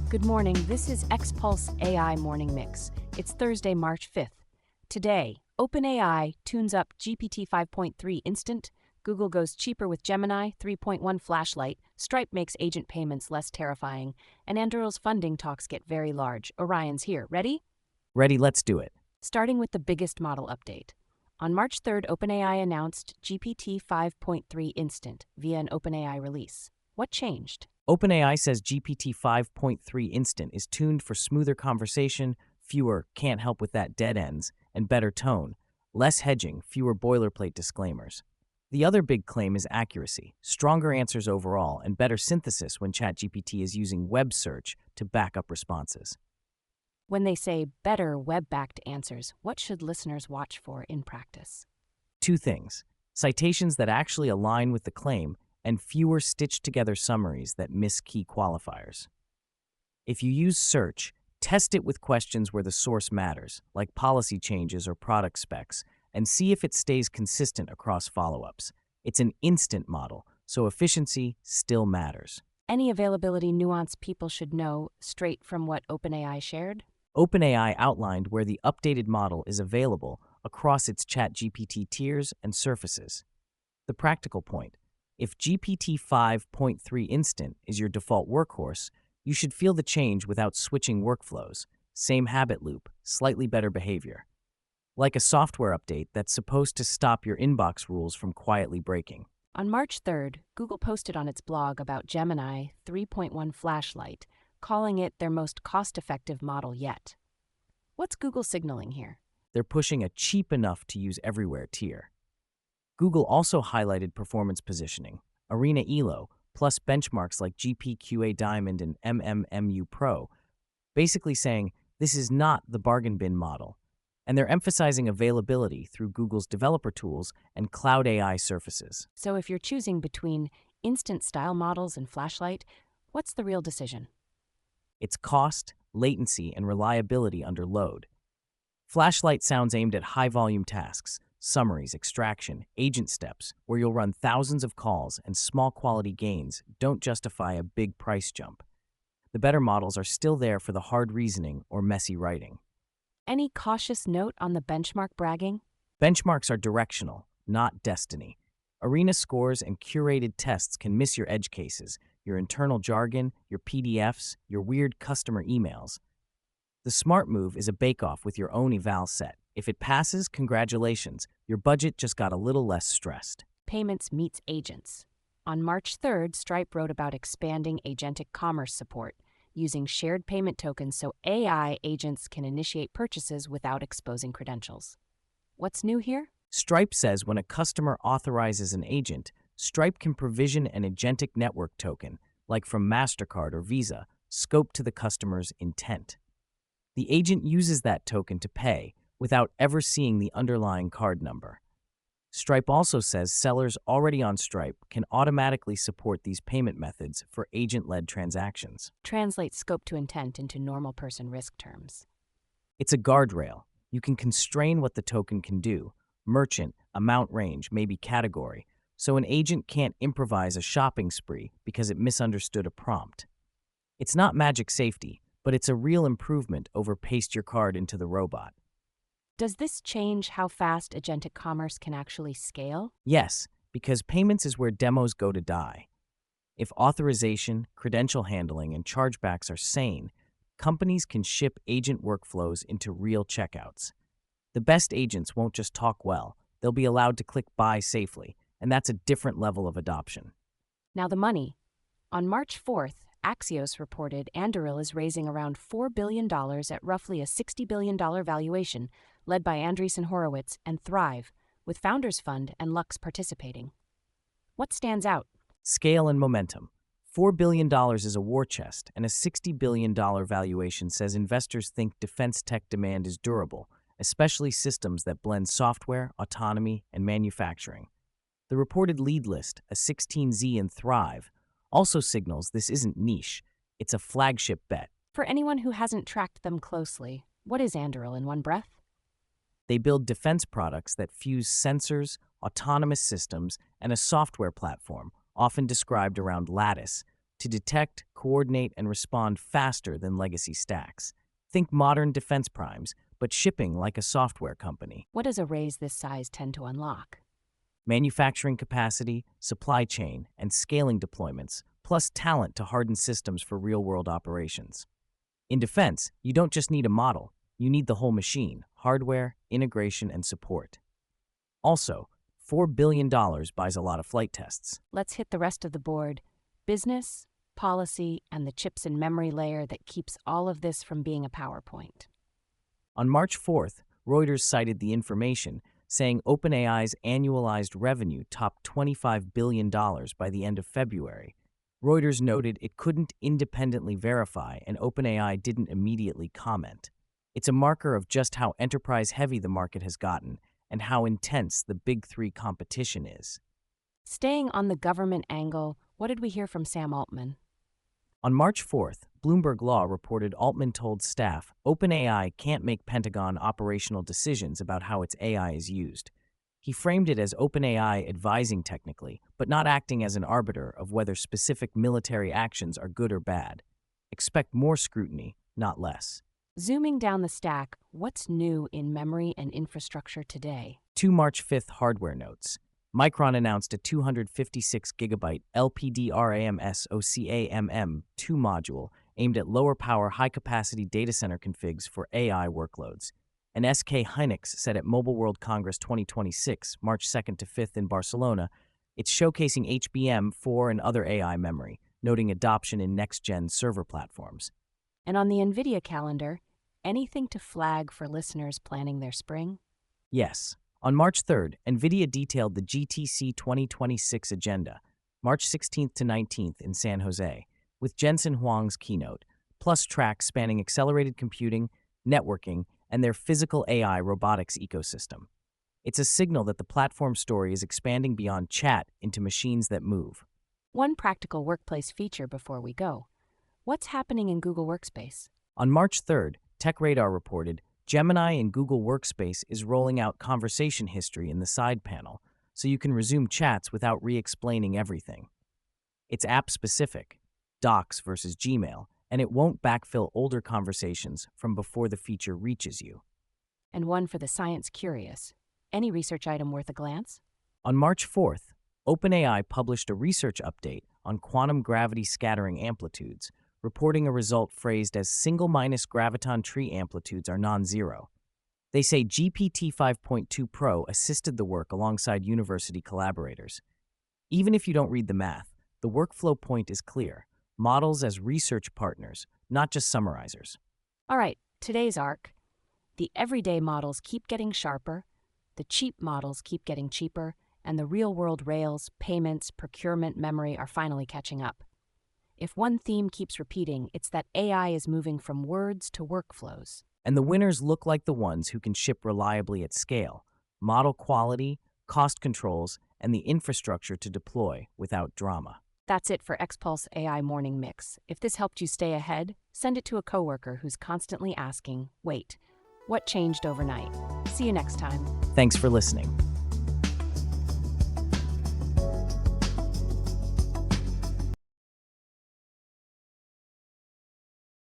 Good morning, this is X-Pulse AI Morning Mix. It's Thursday, March 5th. Today, OpenAI tunes up GPT 5.3 Instant, Google goes cheaper with Gemini 3.1 Flash-Lite, Stripe makes agent payments less terrifying, and Anduril's funding talks get very large. Orion's here. Ready? Ready, let's do it. Starting with the biggest model update. On March 3rd, OpenAI announced GPT 5.3 Instant via an OpenAI release. What changed? OpenAI says GPT 5.3 Instant is tuned for smoother conversation, fewer can't help with that dead ends, and better tone, less hedging, fewer boilerplate disclaimers. The other big claim is accuracy, stronger answers overall, and better synthesis when ChatGPT is using web search to back up responses. When they say better web-backed answers, what should listeners watch for in practice? Two things: citations that actually align with the claim, and fewer stitched-together summaries that miss key qualifiers. If you use search, test it with questions where the source matters, like policy changes or product specs, and see if it stays consistent across follow-ups. It's an instant model, so efficiency still matters. Any availability nuance people should know straight from what OpenAI shared? OpenAI outlined where the updated model is available across its ChatGPT tiers and surfaces. The practical point: if GPT 5.3 Instant is your default workhorse, you should feel the change without switching workflows. Same habit loop, slightly better behavior. Like a software update that's supposed to stop your inbox rules from quietly breaking. On March 3rd, Google posted on its blog about Gemini 3.1 Flash-Lite, calling it their most cost-effective model yet. What's Google signaling here? They're pushing a cheap enough to use everywhere tier. Google also highlighted performance positioning, Arena Elo, plus benchmarks like GPQA Diamond and MMMU Pro, basically saying this is not the bargain bin model. And they're emphasizing availability through Google's developer tools and cloud AI surfaces. So if you're choosing between instant-style models and Flash-Lite, what's the real decision? It's cost, latency, and reliability under load. Flash-Lite sounds aimed at high-volume tasks, summaries, extraction, agent steps, where you'll run thousands of calls and small quality gains don't justify a big price jump. The better models are still there for the hard reasoning or messy writing. Any cautious note on the benchmark bragging? Benchmarks are directional, not destiny. Arena scores and curated tests can miss your edge cases, your internal jargon, your PDFs, your weird customer emails. The smart move is a bake-off with your own eval set. If it passes, congratulations, your budget just got a little less stressed. Payments meets agents. On March 3rd, Stripe wrote about expanding agentic commerce support, using shared payment tokens so AI agents can initiate purchases without exposing credentials. What's new here? Stripe says when a customer authorizes an agent, Stripe can provision an agentic network token, like from MasterCard or Visa, scoped to the customer's intent. The agent uses that token to pay, without ever seeing the underlying card number. Stripe also says sellers already on Stripe can automatically support these payment methods for agent-led transactions. Translate scope to intent into normal person risk terms. It's a guardrail. You can constrain what the token can do: merchant, amount range, maybe category, so an agent can't improvise a shopping spree because it misunderstood a prompt. It's not magic safety, but it's a real improvement over paste your card into the robot. Does this change how fast agentic commerce can actually scale? Yes, because payments is where demos go to die. If authorization, credential handling, and chargebacks are sane, companies can ship agent workflows into real checkouts. The best agents won't just talk well, they'll be allowed to click buy safely, and that's a different level of adoption. Now the money. On March 4th, Axios reported Anduril is raising around $4 billion at roughly a $60 billion valuation, led by Andreessen Horowitz and Thrive, with Founders Fund and Lux participating. What stands out? Scale and momentum. $4 billion is a war chest, and a $60 billion valuation says investors think defense tech demand is durable, especially systems that blend software, autonomy, and manufacturing. The reported lead list, a 16Z and Thrive, also signals this isn't niche, it's a flagship bet. For anyone who hasn't tracked them closely, what is Anduril in one breath? They build defense products that fuse sensors, autonomous systems, and a software platform, often described around Lattice, to detect, coordinate, and respond faster than legacy stacks. Think modern defense primes, but shipping like a software company. What does a raise this size tend to unlock? Manufacturing capacity, supply chain, and scaling deployments, plus talent to harden systems for real-world operations. In defense, you don't just need a model, you need the whole machine: hardware, integration, and support. Also, $4 billion buys a lot of flight tests. Let's hit the rest of the board: business, policy, and the chips and memory layer that keeps all of this from being a PowerPoint. On March 4th, Reuters cited the information, saying OpenAI's annualized revenue topped $25 billion by the end of February. Reuters noted it couldn't independently verify, and OpenAI didn't immediately comment. It's a marker of just how enterprise-heavy the market has gotten and how intense the Big Three competition is. Staying on the government angle, what did we hear from Sam Altman? On March 4th, Bloomberg Law reported Altman told staff OpenAI can't make Pentagon operational decisions about how its AI is used. He framed it as OpenAI advising technically, but not acting as an arbiter of whether specific military actions are good or bad. Expect more scrutiny, not less. Zooming down the stack, what's new in memory and infrastructure today? 2 March 5th hardware notes. Micron announced a 256GB LPDR SOCAMM 2 module aimed at lower-power, high-capacity data center configs for AI workloads. An SK Hynix said at Mobile World Congress 2026, March 2nd to 5th in Barcelona, it's showcasing HBM4 and other AI memory, noting adoption in next-gen server platforms. And on the NVIDIA calendar, anything to flag for listeners planning their spring? Yes. On March 3rd, NVIDIA detailed the GTC 2026 agenda, March 16th to 19th in San Jose, with Jensen Huang's keynote, plus tracks spanning accelerated computing, networking, and their physical AI robotics ecosystem. It's a signal that the platform story is expanding beyond chat into machines that move. One practical workplace feature before we go. What's happening in Google Workspace? On March 3rd, TechRadar reported Gemini in Google Workspace is rolling out conversation history in the side panel, so you can resume chats without re-explaining everything. It's app-specific, Docs versus Gmail, and it won't backfill older conversations from before the feature reaches you. And one for the science curious. Any research item worth a glance? On March 4th, OpenAI published a research update on quantum gravity scattering amplitudes, reporting a result phrased as single-minus graviton tree amplitudes are non-zero. They say GPT 5.2 Pro assisted the work alongside university collaborators. Even if you don't read the math, the workflow point is clear: models as research partners, not just summarizers. All right, today's arc. The everyday models keep getting sharper, the cheap models keep getting cheaper, and the real-world rails, payments, procurement, memory are finally catching up. If one theme keeps repeating, it's that AI is moving from words to workflows. And the winners look like the ones who can ship reliably at scale: model quality, cost controls, and the infrastructure to deploy without drama. That's it for XPulse AI Morning Mix. If this helped you stay ahead, send it to a coworker who's constantly asking, wait, what changed overnight? See you next time. Thanks for listening.